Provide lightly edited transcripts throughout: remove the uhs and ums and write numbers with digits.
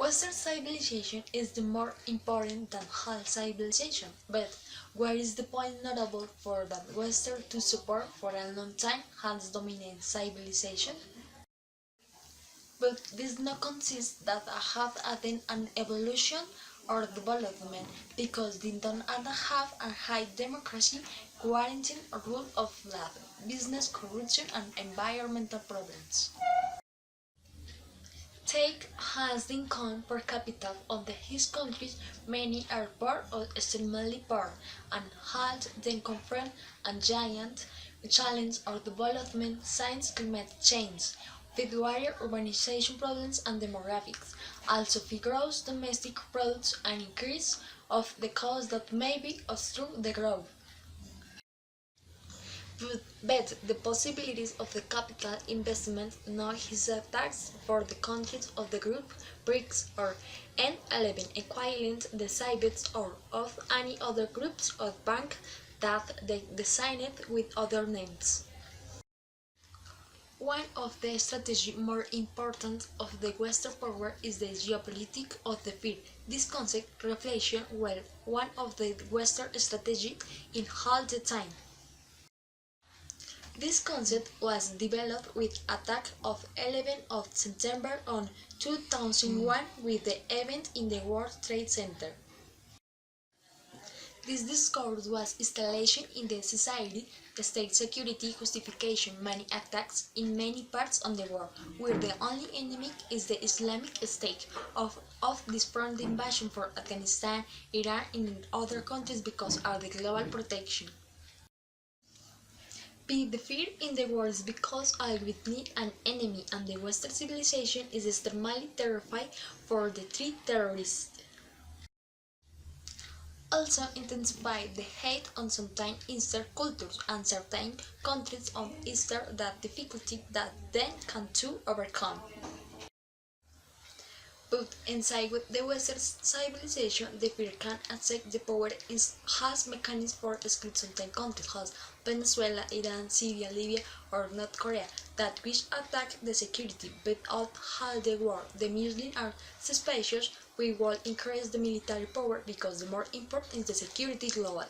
Western civilization is the more important than whole civilization, but what is the point notable for that Western to support for a long time has dominated civilization? But this not consist that have added an evolution or development because they don't have a high democracy, quarantine, rule of law, business corruption and environmental problems. Take has the income per capita of his countries, many are poor or extremely poor, and halt then confront a giant challenge of development, science, climate change, with water, urbanization problems and demographics. Also figures domestic products and increase of the cost that may be through the growth. But the possibilities of the capital investment now is a tax for the countries of the group BRICS or N11 equivalent the CIBETs or of any other groups of bank that they designed with other names. One of the strategies more important of the Western power is the geopolitc of the fear. This concept reflects well one of the Western strategy in all the time. This concept was developed with attack of 11th of September on 2001 with the event in the World Trade Center. This discourse was installation in the society, state security justification many attacks in many parts of the world, where the only enemy is the Islamic State of this from the invasion for Afghanistan, Iran and other countries because of the global protection. The fear in the world is because I would need an enemy and the Western civilization is extremely terrified for the three terrorists. Also intensify the hate on certain Eastern cultures and certain countries of Eastern that difficulty that then can to overcome. But inside with the Western civilization, the fear can accept the power has mechanisms for exclude certain countries, as Venezuela, Iran, Syria, Libya, or North Korea, that wish attack the security, but all the world. The Muslims are suspicious. We will increase the military power because the more important is the security global.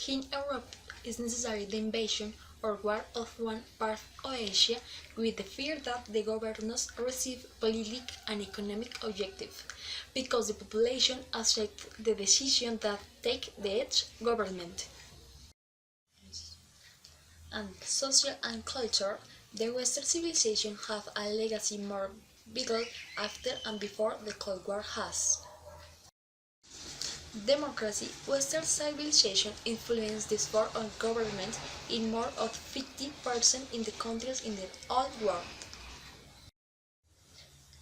In Europe, is necessary the invasion or war of one part of Asia with the fear that the governors receive political and economic objective, because the population accepts the decision that take the each government. And social and culture, the Western civilization have a legacy more vital after and before the Cold War has. Democracy, Western civilization influenced this form of government in more of 50% in the countries in the old world.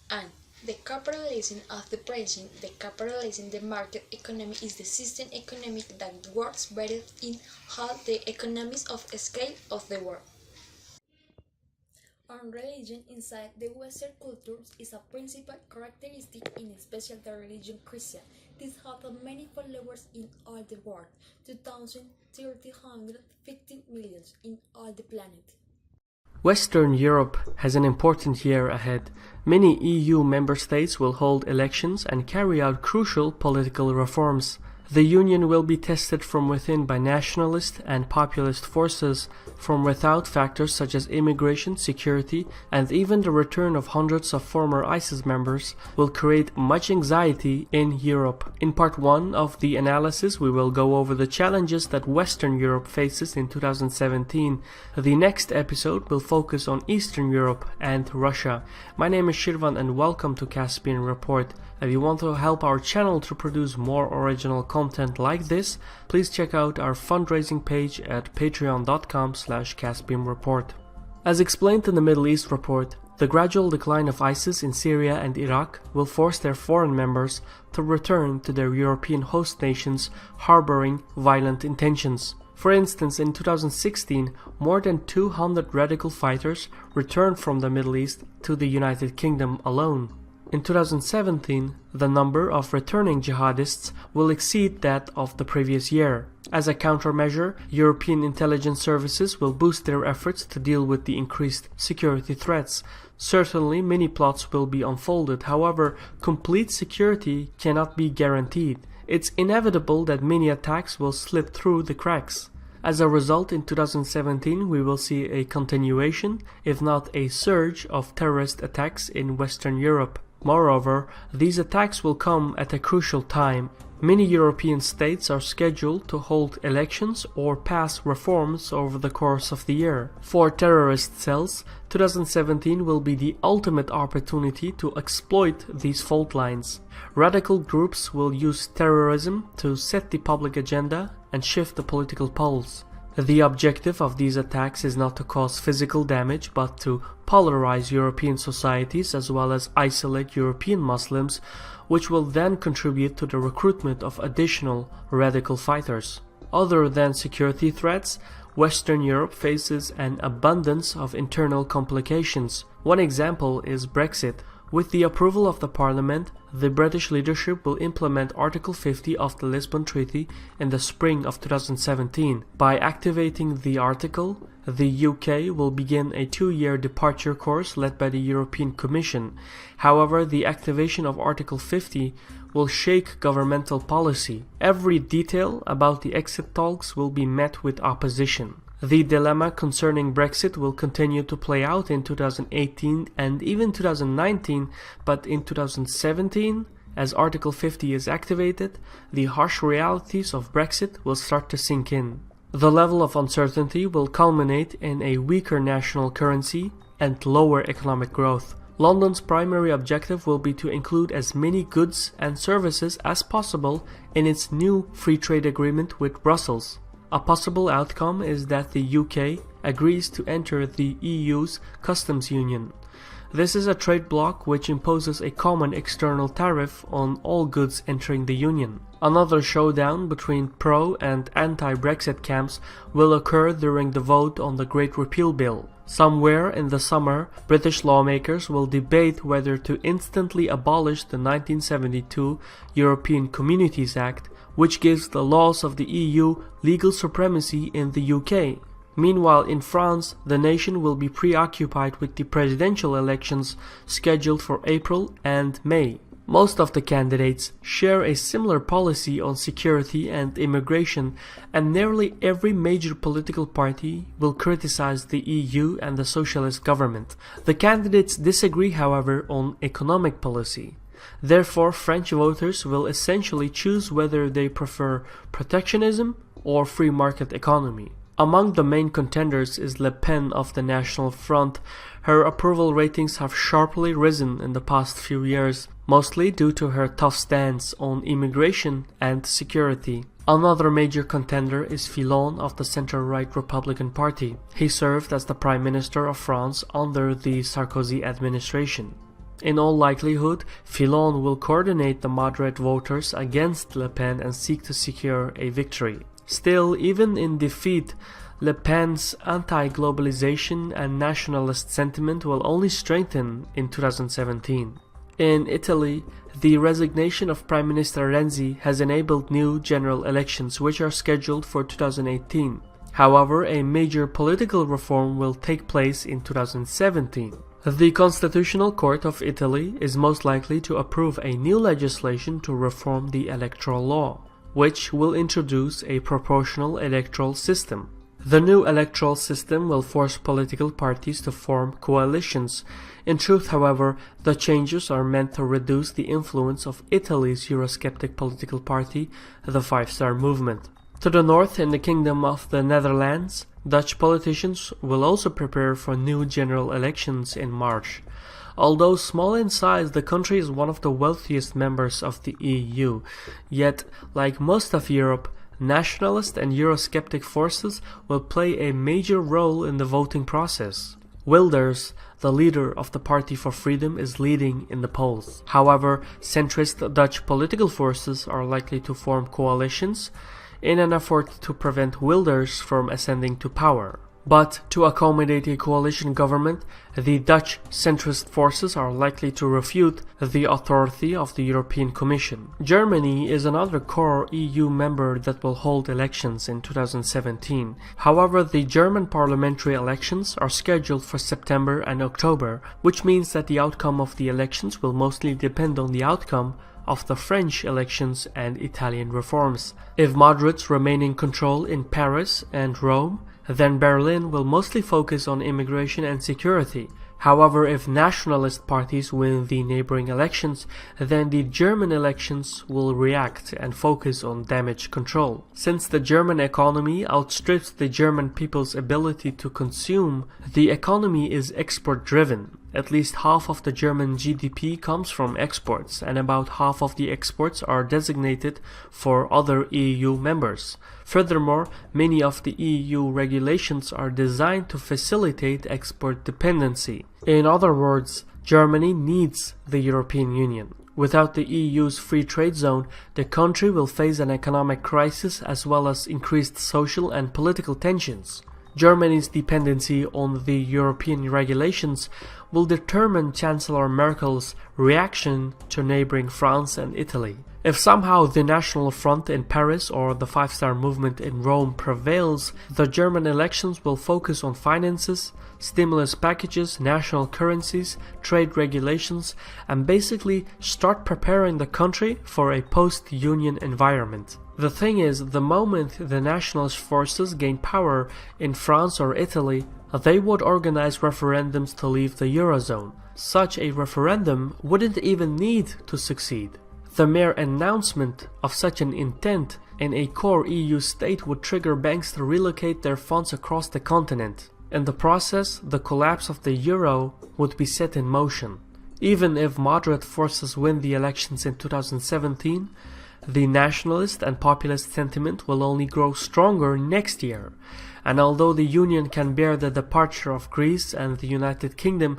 And the capitalism of the pricing, the capitalism the market economy is the system economic that works better in all the economies of scale of the world. On religion inside the Western cultures is a principal characteristic, in especial the religion Christian. This has many followers in all the world, 2,315 million in all the planet. Western Europe has an important year ahead. Many EU member states will hold elections and carry out crucial political reforms. The Union will be tested from within by nationalist and populist forces, from without factors such as immigration, security, and even the return of hundreds of former ISIS members will create much anxiety in Europe. In part 1 of the analysis, we will go over the challenges that Western Europe faces in 2017. The next episode will focus on Eastern Europe and Russia. My name is Shirvan and welcome to Caspian Report. If you want to help our channel to produce more original content like this, please check out our fundraising page at patreon.com/CaspianReport. As explained in the Middle East report, the gradual decline of ISIS in Syria and Iraq will force their foreign members to return to their European host nations harboring violent intentions. For instance, in 2016, more than 200 radical fighters returned from the Middle East to the United Kingdom alone. In 2017, the number of returning jihadists will exceed that of the previous year. As a countermeasure, European intelligence services will boost their efforts to deal with the increased security threats. Certainly, many plots will be unfolded. However, complete security cannot be guaranteed. It's inevitable that many attacks will slip through the cracks. As a result, in 2017, we will see a continuation, if not a surge, of terrorist attacks in Western Europe. Moreover, these attacks will come at a crucial time. Many European states are scheduled to hold elections or pass reforms over the course of the year. For terrorist cells, 2017 will be the ultimate opportunity to exploit these fault lines. Radical groups will use terrorism to set the public agenda and shift the political poles. The objective of these attacks is not to cause physical damage, but to polarize European societies as well as isolate European Muslims, which will then contribute to the recruitment of additional radical fighters. Other than security threats, Western Europe faces an abundance of internal complications. One example is Brexit. With the approval of the Parliament, the British leadership will implement Article 50 of the Lisbon Treaty in the spring of 2017. By activating the article, the UK will begin a 2-year departure course led by the European Commission. However, the activation of Article 50 will shake governmental policy. Every detail about the exit talks will be met with opposition. The dilemma concerning Brexit will continue to play out in 2018 and even 2019, but in 2017, as Article 50 is activated, the harsh realities of Brexit will start to sink in. The level of uncertainty will culminate in a weaker national currency and lower economic growth. London's primary objective will be to include as many goods and services as possible in its new free trade agreement with Brussels. A possible outcome is that the UK agrees to enter the EU's customs union. This is a trade bloc which imposes a common external tariff on all goods entering the union. Another showdown between pro- and anti-Brexit camps will occur during the vote on the Great Repeal Bill. Somewhere in the summer, British lawmakers will debate whether to instantly abolish the 1972 European Communities Act, which gives the laws of the EU legal supremacy in the UK. Meanwhile, in France, the nation will be preoccupied with the presidential elections scheduled for April and May. Most of the candidates share a similar policy on security and immigration, and nearly every major political party will criticize the EU and the socialist government. The candidates disagree, however, on economic policy. Therefore, French voters will essentially choose whether they prefer protectionism or free market economy. Among the main contenders is Le Pen of the National Front. Her approval ratings have sharply risen in the past few years, mostly due to her tough stance on immigration and security. Another major contender is Fillon of the center-right Republican Party. He served as the Prime Minister of France under the Sarkozy administration. In all likelihood, Fillon will coordinate the moderate voters against Le Pen and seek to secure a victory. Still, even in defeat, Le Pen's anti-globalization and nationalist sentiment will only strengthen in 2017. In Italy, the resignation of Prime Minister Renzi has enabled new general elections, which are scheduled for 2018. However, a major political reform will take place in 2017. The Constitutional Court of Italy is most likely to approve a new legislation to reform the electoral law, which will introduce a proportional electoral system. The new electoral system will force political parties to form coalitions. In truth, however, the changes are meant to reduce the influence of Italy's Eurosceptic political party, the Five Star Movement. To the north, in the Kingdom of the Netherlands, Dutch politicians will also prepare for new general elections in March. Although small in size, the country is one of the wealthiest members of the EU. Yet, like most of Europe, nationalist and Eurosceptic forces will play a major role in the voting process. Wilders, the leader of the Party for Freedom, is leading in the polls. However, centrist Dutch political forces are likely to form coalitions in an effort to prevent Wilders from ascending to power. But to accommodate a coalition government, the Dutch centrist forces are likely to refute the authority of the European Commission. Germany is another core EU member that will hold elections in 2017. However, the German parliamentary elections are scheduled for September and October, which means that the outcome of the elections will mostly depend on the outcome of the French elections and Italian reforms. If moderates remain in control in Paris and Rome, then Berlin will mostly focus on immigration and security. However, if nationalist parties win the neighboring elections, then the German elections will react and focus on damage control. Since the German economy outstrips the German people's ability to consume, the economy is export-driven. At least half of the German GDP comes from exports, and about half of the exports are designated for other EU members. Furthermore, many of the EU regulations are designed to facilitate export dependency. In other words, Germany needs the European Union. Without the EU's free trade zone, the country will face an economic crisis as well as increased social and political tensions. Germany's dependency on the European regulations will determine Chancellor Merkel's reaction to neighboring France and Italy. If somehow the National Front in Paris or the Five-Star Movement in Rome prevails, the German elections will focus on finances, stimulus packages, national currencies, trade regulations, and basically start preparing the country for a post-Union environment. The thing is, the moment the nationalist forces gain power in France or Italy, they would organize referendums to leave the Eurozone. Such a referendum wouldn't even need to succeed. The mere announcement of such an intent in a core EU state would trigger banks to relocate their funds across the continent. In the process, the collapse of the euro would be set in motion. Even if moderate forces win the elections in 2017, the nationalist and populist sentiment will only grow stronger next year. And although the Union can bear the departure of Greece and the United Kingdom,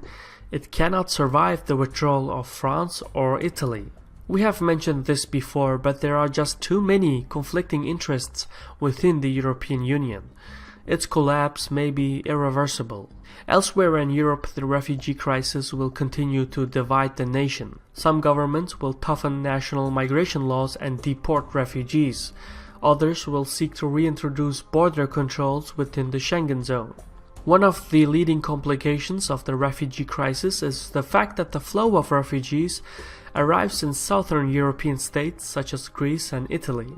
it cannot survive the withdrawal of France or Italy. We have mentioned this before, but there are just too many conflicting interests within the European Union. Its collapse may be irreversible. Elsewhere in Europe, the refugee crisis will continue to divide the nation. Some governments will toughen national migration laws and deport refugees. Others will seek to reintroduce border controls within the Schengen zone. One of the leading complications of the refugee crisis is the fact that the flow of refugees arrives in southern European states such as Greece and Italy.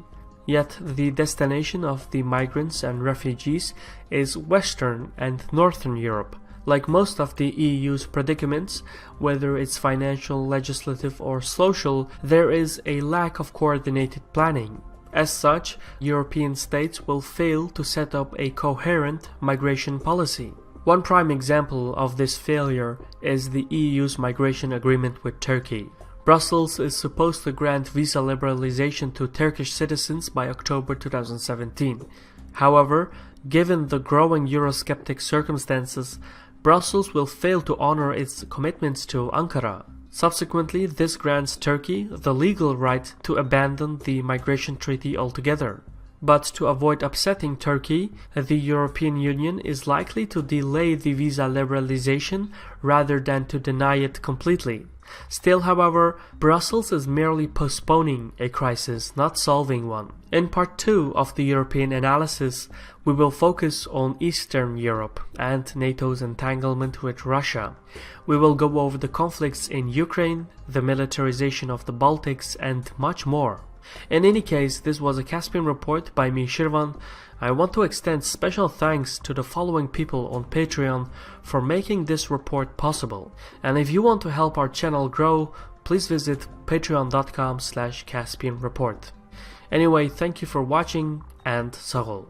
Yet the destination of the migrants and refugees is Western and Northern Europe. Like most of the EU's predicaments, whether it's financial, legislative or social, there is a lack of coordinated planning. As such, European states will fail to set up a coherent migration policy. One prime example of this failure is the EU's migration agreement with Turkey. Brussels is supposed to grant visa liberalization to Turkish citizens by October 2017. However, given the growing Eurosceptic circumstances, Brussels will fail to honor its commitments to Ankara. Subsequently, this grants Turkey the legal right to abandon the migration treaty altogether. But to avoid upsetting Turkey, the European Union is likely to delay the visa liberalization rather than to deny it completely. Still, however, Brussels is merely postponing a crisis, not solving one. In part 2 of the European analysis, we will focus on Eastern Europe and NATO's entanglement with Russia. We will go over the conflicts in Ukraine, the militarization of the Baltics, and much more. In any case, this was a Caspian Report by me, Shirvan. I want to extend special thanks to the following people on Patreon for making this report possible. And if you want to help our channel grow, please visit patreon.com/CaspianReport. Anyway, thank you for watching and Sarol.